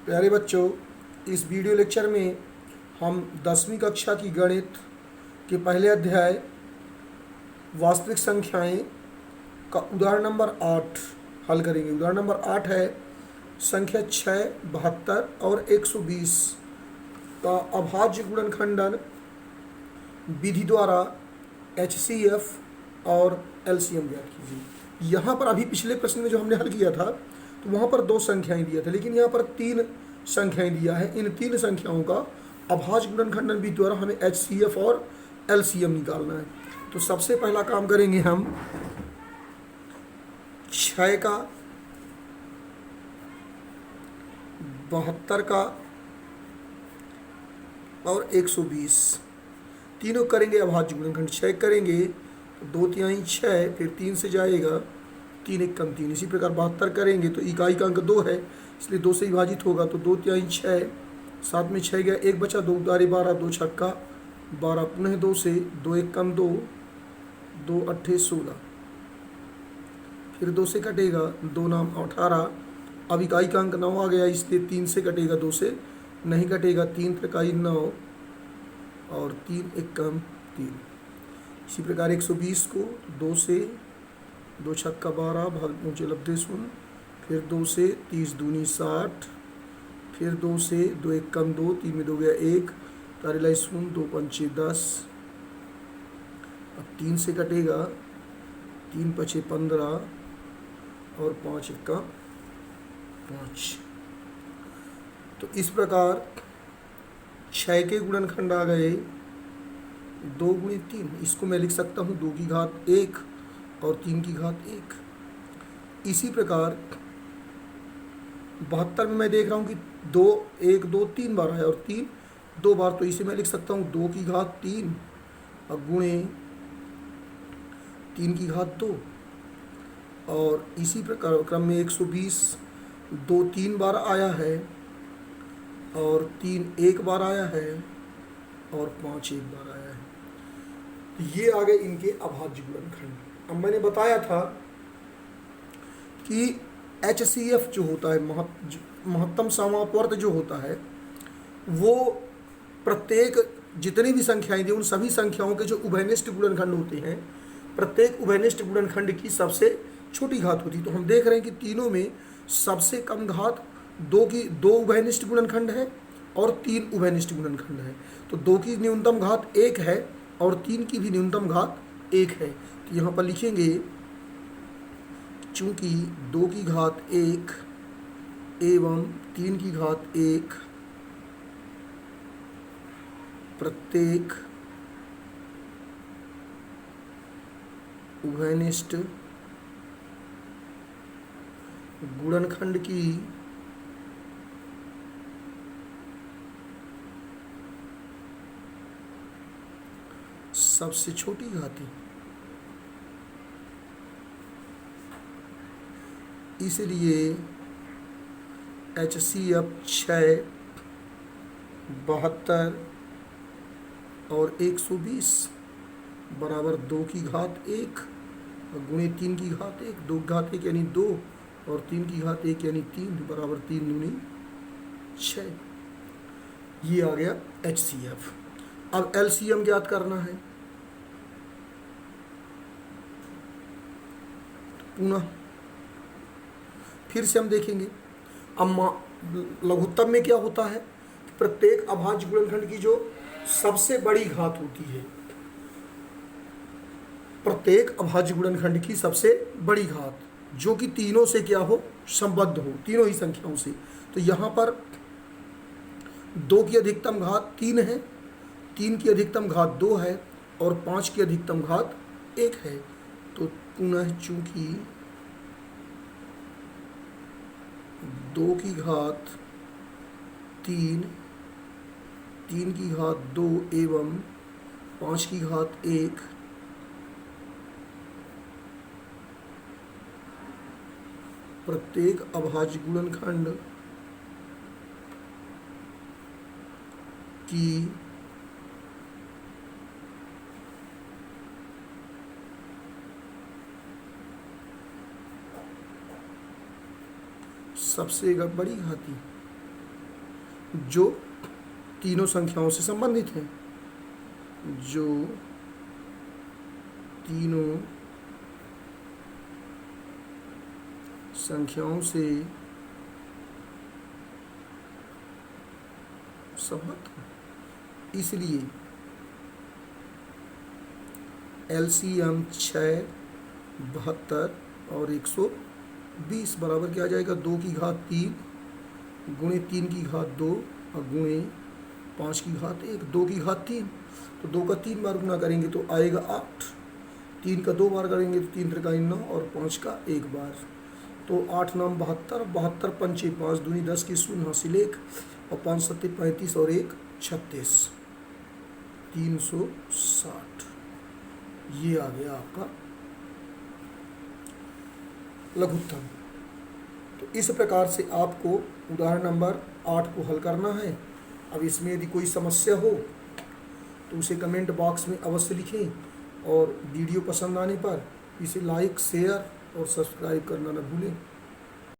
प्यारे बच्चों, इस वीडियो लेक्चर में हम 10वीं कक्षा की गणित के पहले अध्याय वास्तविक संख्याएं का उदाहरण नंबर 8 हल करेंगे। उदाहरण नंबर 8 है संख्या 6, 72 और 120 का अभाज्य गुणनखंडन विधि द्वारा HCF और LCM ज्ञात कीजिए। यहाँ पर अभी पिछले प्रश्न में जो हमने हल किया था तो वहाँ पर 2 संख्याएं दिया था, लेकिन यहाँ पर 3 संख्याएं दिया है। इन 3 संख्याओं का अभाज्य गुणनखंडन विधि द्वारा हमें HCF और LCM निकालना है। तो सबसे पहला काम करेंगे हम 6 का, 72 का और 120 तीनों करेंगे अभाज्य गुणनखंड। 6 करेंगे तो 2 तिहाई 6, फिर 3 से जाएगा 3 एक कम 3। इसी प्रकार 72 करेंगे तो इकाई का अंक 2 है, इसलिए 2 से विभाजित होगा तो 2 तिहाई 6, 7 में 6 गया, 1 बचा, 2 उतारे 12, 2 छक्का 12, पुनः 2 से 2 एक कम 2, 2 अट्ठे 16, फिर 2 से कटेगा 2 नाम 18। अब इकाई का अंक 9 आ गया, इसलिए 3 से कटेगा, 2 से नहीं कटेगा, 3 इकाई 9 और 3 एक कम 3। इसी प्रकार 120 को 2 से 2 छक्का 12 भाग ऊँचे लब्धे शून्य, फिर 2 से 30 दूनी 60, फिर 2 से 2 एक कम 2, 3 में 2 गया 1, तारे लाई शून्य, 2 पंचे 10। अब 3 से कटेगा, 3 पचे 15 और 5 एक का 5। तो इस प्रकार 6 के गुणनखंड आ गए 2 गुणे 3। इसको मैं लिख सकता हूँ 2 की घात 1 और 3 की घात 1। इसी प्रकार 72 में मैं देख रहा हूँ कि 2 1 2 3 बार आया और 3 2 बार, तो इसे मैं लिख सकता हूँ 2 की घात 3 और गुणे 3 की घात 2। और इसी प्रकार क्रम में 120 2 3 बार आया है और 3 एक बार आया है और 5 एक बार आया है। ये आ गए इनके अभाज्य गुणनखंड। अब मैंने बताया था कि HCF जो होता है, महत्तम समापवर्त जो होता है, वो प्रत्येक जितनी भी संख्याएं दी उन सभी संख्याओं के जो उभयनिष्ठ गुणनखंड होते हैं, प्रत्येक उभयनिष्ठ गुणनखंड की सबसे छोटी घात होती है। तो हम देख रहे हैं कि तीनों में सबसे कम घात 2 उभयनिष्ठ गुणनखंड है और 3 उभयनिष्ठ गुणनखंड है। तो 2 की न्यूनतम घात 1 है और 3 की भी न्यूनतम घात 1 है। तो यहाँ पर लिखेंगे चूंकि 2 की घात 1 एवं 3 की घात 1 प्रत्येक उभयनिष्ठ गुणनखंड की सबसे छोटी घाती, इसलिए HCF 6, 72 और 120 बराबर 2 की घात 1 और गुणे 3 की घात 1। 2 की घात 1 यानी 2 और 3 की घात 1 यानी 3 बराबर 3 दूनी 6। ये आ गया HCF। अब LCM ज्ञात करना है। पुनः फिर से हम देखेंगे। अब लघुत्तम में क्या होता है, प्रत्येक अभाज्य गुणनखंड की जो सबसे बड़ी घात होती है, प्रत्येक अभाज्य गुणनखंड की सबसे बड़ी घात जो कि तीनों से क्या हो, संबद्ध हो, तीनों ही संख्याओं से। तो यहाँ पर 2 की अधिकतम घात 3 है, 3 की अधिकतम घात 2 है और 5 की अधिकतम घात 1 है। तो पुनः चूंकि 2 की घात 3, 3 की घात 2 एवं 5 की घात 1 प्रत्येक अभाज्य गुणनखंड की सबसे बड़ी घाती जो तीनों संख्याओं से संबंधित हैं, जो तीनों संख्याओं से संबंध। इसलिए एलसीएम 6, 72 और 120 बराबर क्या आ जाएगा, 2 की घात 3 गुणे 3 की घात 2 और गुणे 5 की घात 1, 2 की घात 3, तो 2 का 3 बार गुना करेंगे तो आएगा 8, 3 का 2 बार करेंगे तो 3 त्रिका 9 और 5 का 1 बार, तो 8 9 72, 72 पंचे 5 दूनी 10 की शून्य हासिल 1 और 5 7 35 और 1 36, 360। ये आ गया आपका लघुत्तम। तो इस प्रकार से आपको उदाहरण नंबर 8 को हल करना है। अब इसमें यदि कोई समस्या हो तो उसे कमेंट बॉक्स में अवश्य लिखें और वीडियो पसंद आने पर इसे लाइक, शेयर और सब्सक्राइब करना न भूलें।